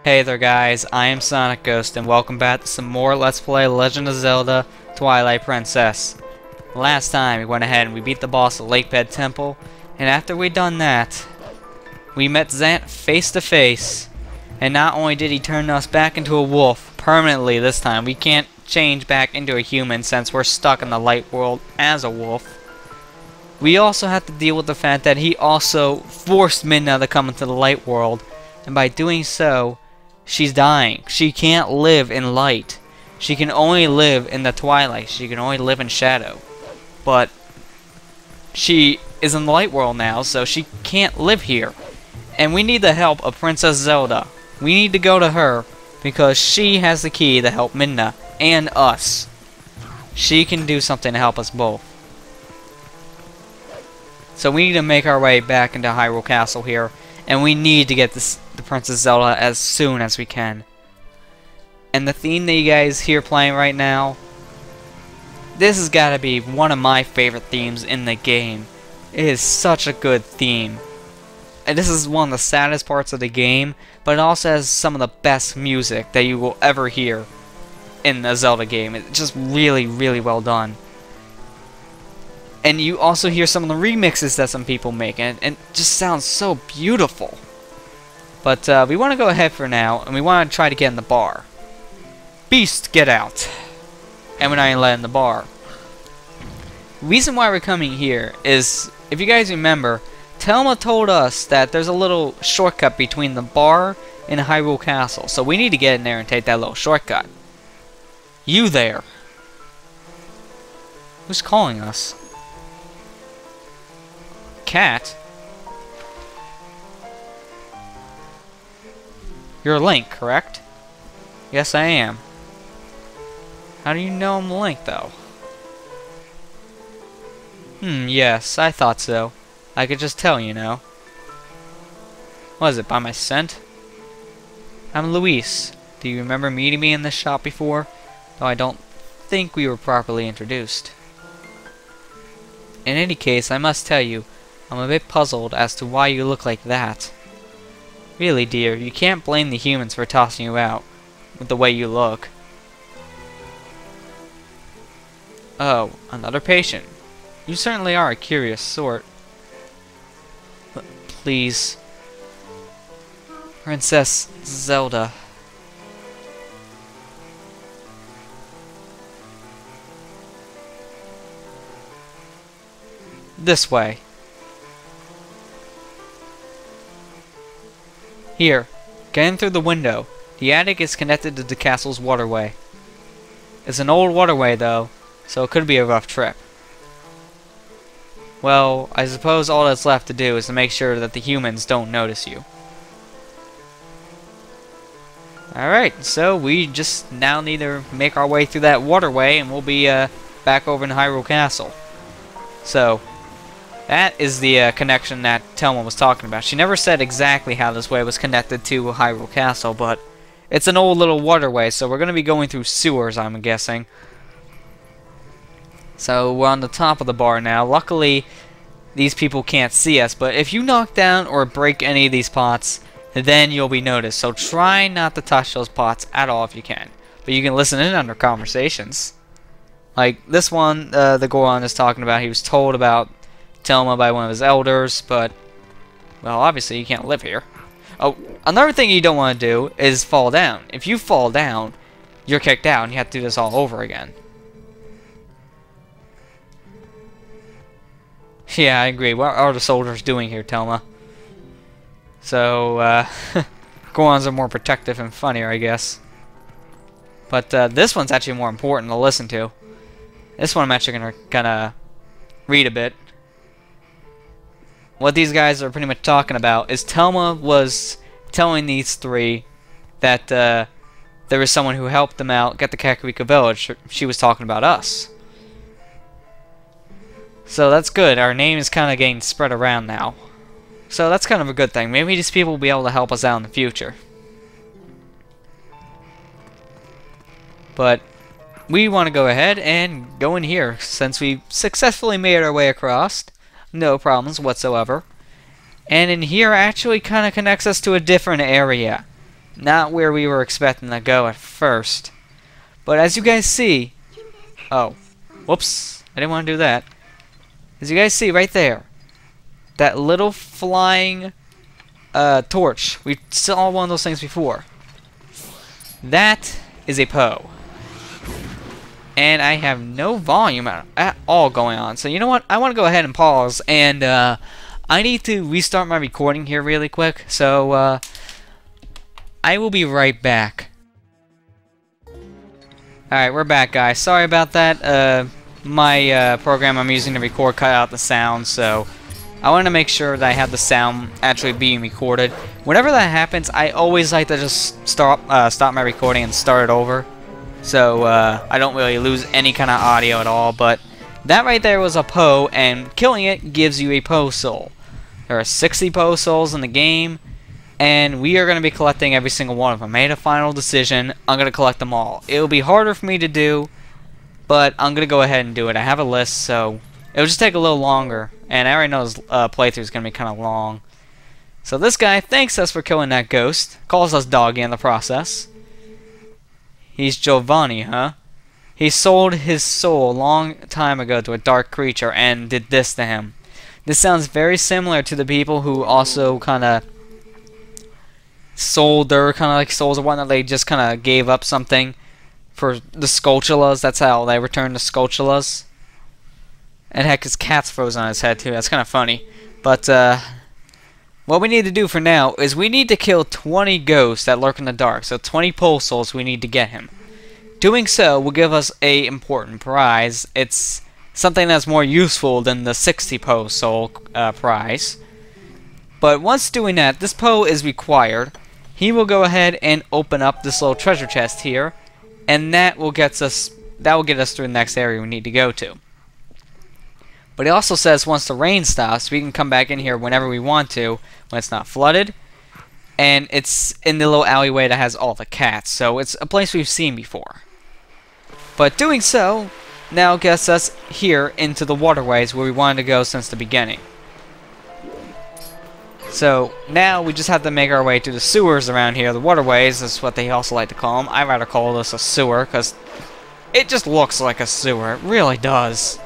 Hey there guys, I am SonicGhost and welcome back to some more Let's Play Legend of Zelda Twilight Princess. Last time we went ahead and we beat the boss of Lake Bed Temple, and after we done that, we met Zant face to face, and not only did he turn us back into a wolf permanently this time, we can't change back into a human since we're stuck in the light world as a wolf. We also have to deal with the fact that he also forced Midna to come into the light world, and by doing so, she's dying. She can't live in light. She can only live in the twilight. She can only live in shadow. But she is in the light world now, so she can't live here. And we need the help of Princess Zelda. We need to go to her because she has the key to help Midna and us. She can do something to help us both. So we need to make our way back into Hyrule Castle here, and we need to get the Princess Zelda as soon as we can. And the theme that you guys hear playing right now, this has got to be one of my favorite themes in the game. It is such a good theme. And this is one of the saddest parts of the game, but it also has some of the best music that you will ever hear in a Zelda game. It's just really, really well done. And you also hear some of the remixes that some people make, and it just sounds so beautiful. But we want to go ahead for now, and we want to try to get in the bar. Beast, get out! And we're not even letting the bar. The reason why we're coming here is, if you guys remember, Telma told us that there's a little shortcut between the bar and Hyrule Castle. So we need to get in there and take that little shortcut. You there! Who's calling us? Cat? You're Link, correct? Yes, I am. How do you know I'm Link, though? Yes, I thought so. I could just tell, you know. What is it, by my scent? I'm Luis. Do you remember meeting me in this shop before? Though I don't think we were properly introduced. In any case, I must tell you, I'm a bit puzzled as to why you look like that. Really, dear, you can't blame the humans for tossing you out with the way you look. Oh, another patient. You certainly are a curious sort. But please, Princess Zelda. This way. Here, get in through the window. The attic is connected to the castle's waterway. It's an old waterway, though, so it could be a rough trip. Well, I suppose all that's left to do is to make sure that the humans don't notice you. Alright, so we just now need to make our way through that waterway, and we'll be back over in Hyrule Castle. So, that is the connection that Telma was talking about. She never said exactly how this way was connected to Hyrule Castle, but it's an old little waterway, so we're going to be going through sewers, I'm guessing. So we're on the top of the bar now. Luckily, these people can't see us, but if you knock down or break any of these pots, then you'll be noticed. So try not to touch those pots at all if you can. But you can listen in on their conversations. Like this one, the Goron is talking about, he was told about Telma by one of his elders, but, well, obviously you can't live here. Oh, another thing you don't want to do is fall down. If you fall down, you're kicked out, and you have to do this all over again. Yeah, I agree. What are the soldiers doing here, Telma? So, Gorons are more protective and funnier, I guess. But this one's actually more important to listen to. This one I'm actually gonna read a bit. What these guys are pretty much talking about is Telma was telling these three that there was someone who helped them out get the Kakariko village. She was talking about us. So that's good. Our name is kind of getting spread around now. So that's kind of a good thing. Maybe these people will be able to help us out in the future. But we want to go ahead and go in here since we successfully made our way across. No problems whatsoever. And in here actually kind of connects us to a different area. Not where we were expecting to go at first. But as you guys see... Oh. Whoops. I didn't want to do that. As you guys see right there. That little flying torch. We saw one of those things before. That is a Poe. And I have no volume at all going on. So you know what? I want to go ahead and pause. And I need to restart my recording here really quick. So I will be right back. Alright, we're back, guys. Sorry about that. My program I'm using to record cut out the sound. So I want to make sure that I have the sound actually being recorded. Whenever that happens, I always like to just stop my recording and start it over. So I don't really lose any kind of audio at all. But that right there was a Poe, and killing it gives you a Poe soul. There are 60 Poe souls in the game, and we are going to be collecting every single one of them. I made a final decision. I'm going to collect them all. It'll be harder for me to do, but I'm going to go ahead and do it. I have a list, so it'll just take a little longer. And I already know this playthrough is going to be kind of long. So this guy thanks us for killing that ghost. Calls us doggy in the process. He's Giovanni, huh? He sold his soul a long time ago to a dark creature and did this to him. This sounds very similar to the people who also kind of sold their kind of like souls or whatnot. They just kind of gave up something for the Skulltulas. That's how they returned the Skulltulas. And heck, his cat's frozen on his head too. That's kind of funny. But what we need to do for now is we need to kill 20 ghosts that lurk in the dark. So 20 Poe souls we need to get him. Doing so will give us a important prize. It's something that's more useful than the 60 Poe soul prize. But once doing that, this Poe is required. He will go ahead and open up this little treasure chest here, and that will get us through the next area we need to go to. But he also says once the rain stops, we can come back in here whenever we want to, when it's not flooded. And it's in the little alleyway that has all the cats, so it's a place we've seen before. But doing so now gets us here into the waterways where we wanted to go since the beginning. So now we just have to make our way to the sewers around here. The waterways is what they also like to call them. I'd rather call this a sewer because it just looks like a sewer. It really does.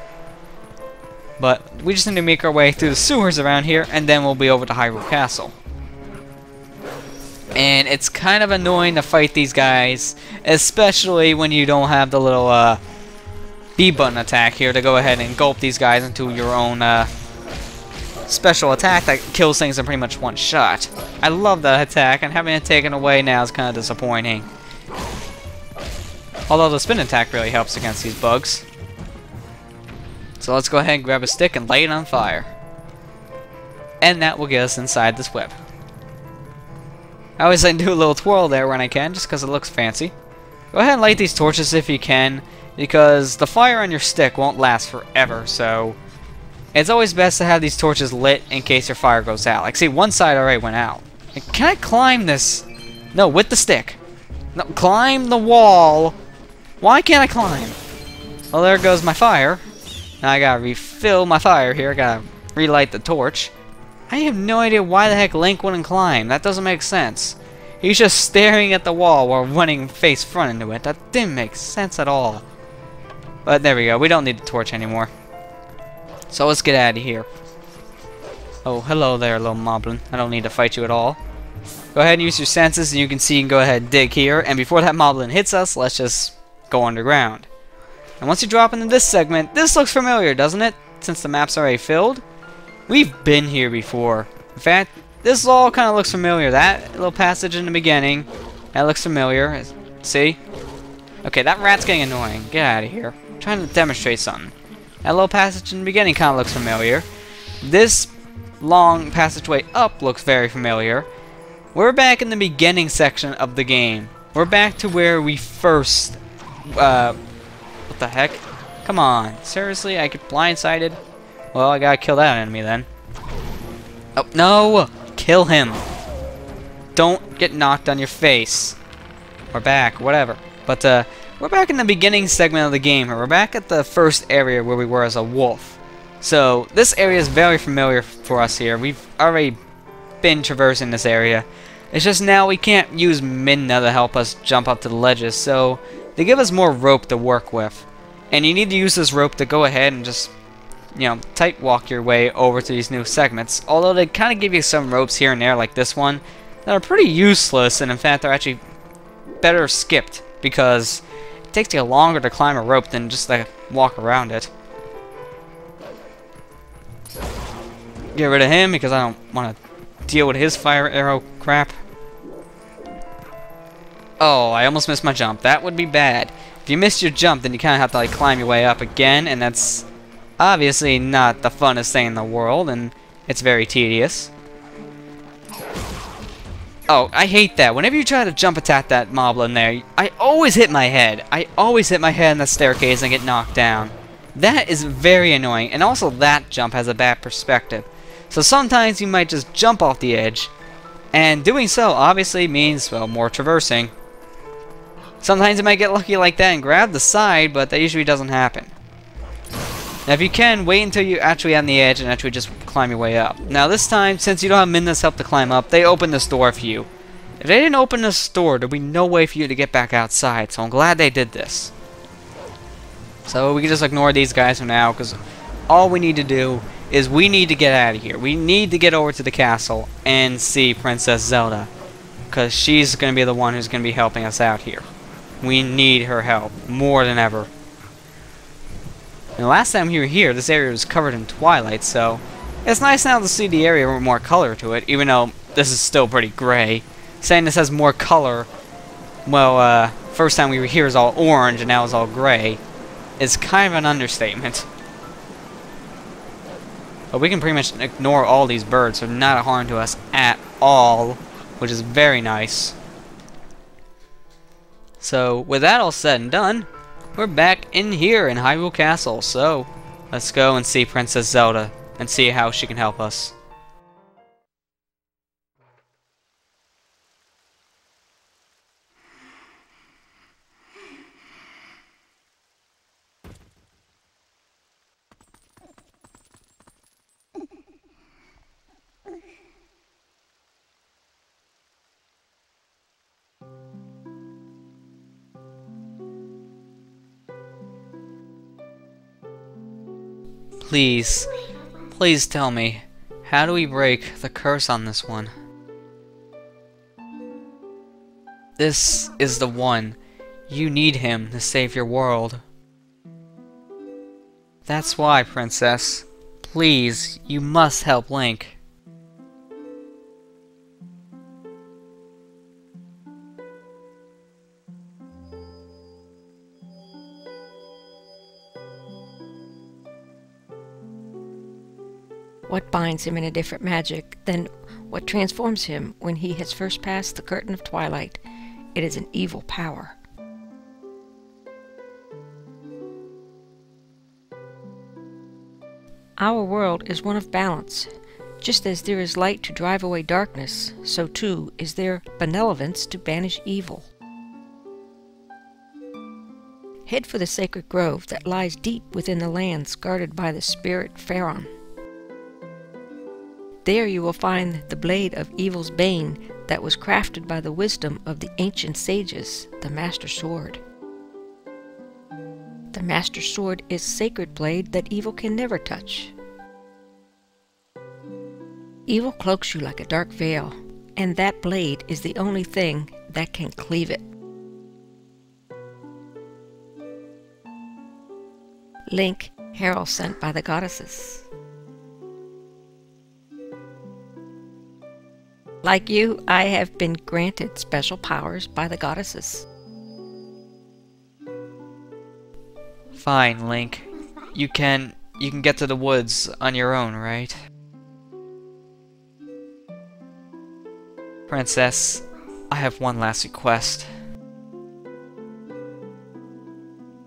But we just need to make our way through the sewers around here, and then we'll be over to Hyrule Castle. And it's kind of annoying to fight these guys, especially when you don't have the little B button attack here to go ahead and gulp these guys into your own special attack that kills things in pretty much one shot. I love that attack, and having it taken away now is kind of disappointing. Although the spin attack really helps against these bugs. So let's go ahead and grab a stick and light it on fire. And that will get us inside this web. I always like to do a little twirl there when I can, just because it looks fancy. Go ahead and light these torches if you can, because the fire on your stick won't last forever, so it's always best to have these torches lit in case your fire goes out. Like, see, one side already went out. Can I climb this? No, with the stick. No, climb the wall. Why can't I climb? Well, there goes my fire. Now I gotta refill my fire here. I gotta relight the torch. I have no idea why the heck Link wouldn't climb. That doesn't make sense. He's just staring at the wall while running face front into it. That didn't make sense at all. But there we go. We don't need the torch anymore. So let's get out of here. Oh, hello there, little moblin. I don't need to fight you at all. Go ahead and use your senses, and you can see you can go ahead and dig here. And before that moblin hits us, let's just go underground. And once you drop into this segment, this looks familiar, doesn't it? Since the map's already filled. We've been here before. In fact, this all kind of looks familiar. That little passage in the beginning, that looks familiar. See? Okay, that rat's getting annoying. Get out of here. I'm trying to demonstrate something. That little passage in the beginning kind of looks familiar. This long passageway up looks very familiar. We're back in the beginning section of the game. We're back to where we first... what the heck? Come on. Seriously? I get blindsided? Well, I gotta kill that enemy then. Oh, no! Kill him! Don't get knocked on your face. Or back, whatever. But, we're back in the beginning segment of the game here. We're back at the first area where we were as a wolf. So, this area is very familiar for us here. We've already been traversing this area. It's just now we can't use Midna to help us jump up to the ledges, so they give us more rope to work with. And you need to use this rope to go ahead and just, you know, tight walk your way over to these new segments. Although they kind of give you some ropes here and there, like this one, that are pretty useless, and in fact they're actually better skipped, because it takes you longer to climb a rope than just to walk around it. Get rid of him, because I don't want to deal with his fire arrow crap. Oh, I almost missed my jump. That would be bad. If you missed your jump, then you kind of have to like climb your way up again, and that's obviously not the funnest thing in the world, and it's very tedious. Oh, I hate that. Whenever you try to jump attack that mob in there, I always hit my head. I always hit my head in the staircase and get knocked down. That is very annoying, and also that jump has a bad perspective. So sometimes you might just jump off the edge, and doing so obviously means, well, more traversing. Sometimes you might get lucky like that and grab the side, but that usually doesn't happen. Now if you can, wait until you're actually on the edge and actually just climb your way up. Now this time, since you don't have Midna's help to climb up, they open this door for you. If they didn't open this door, there'd be no way for you to get back outside, so I'm glad they did this. So we can just ignore these guys for now, because all we need to do is we need to get out of here. We need to get over to the castle and see Princess Zelda, because she's going to be the one who's going to be helping us out here. We need her help more than ever. And the last time we were here, this area was covered in Twilight, so it's nice now to see the area with more color to it, even though this is still pretty gray. Saying this has more color, well, first time we were here is all orange and now it's all gray, is kind of an understatement. But we can pretty much ignore all these birds, so not a harm to us at all, which is very nice. So, with that all said and done, we're back in here in Hyrule Castle, so let's go and see Princess Zelda and see how she can help us. Please, please tell me, how do we break the curse on this one? This is the one. You need him to save your world. That's why, Princess. Please, you must help Link. What binds him in a different magic than what transforms him when he has first passed the curtain of Twilight? It is an evil power. Our world is one of balance. Just as there is light to drive away darkness, so too is there benevolence to banish evil. Head for the sacred grove that lies deep within the lands guarded by the spirit Pharaon. There you will find the blade of evil's bane that was crafted by the wisdom of the ancient sages, the Master Sword. The Master Sword is a sacred blade that evil can never touch. Evil cloaks you like a dark veil, and that blade is the only thing that can cleave it. Link, herald sent by the goddesses. Like you, I have been granted special powers by the goddesses. Fine, Link. You can get to the woods on your own, right? Princess, I have one last request.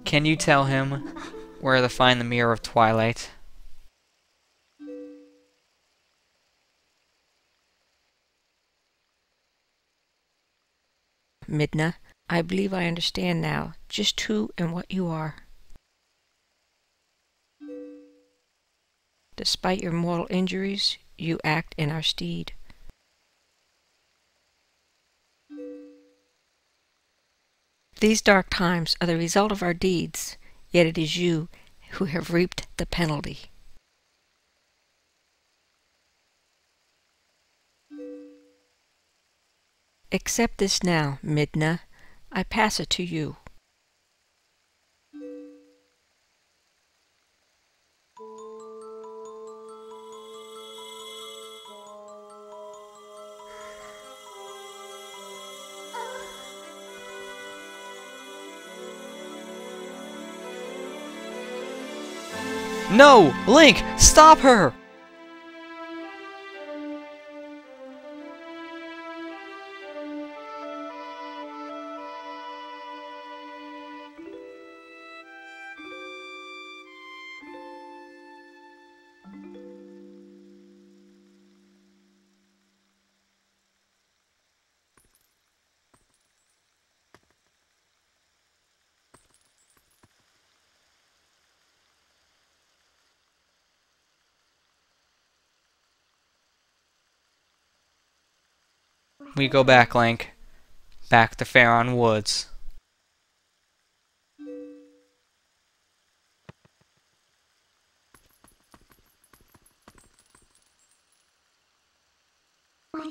Can you tell him where to find the Mirror of Twilight? Midna, I believe I understand now just who and what you are. Despite your mortal injuries, you act in our stead. These dark times are the result of our deeds, yet it is you who have reaped the penalty. Accept this now, Midna. I pass it to you. No! Link! Stop her! We go back, Link. Back to Faron Woods.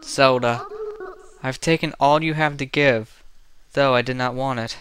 Zelda, I've taken all you have to give, though I did not want it.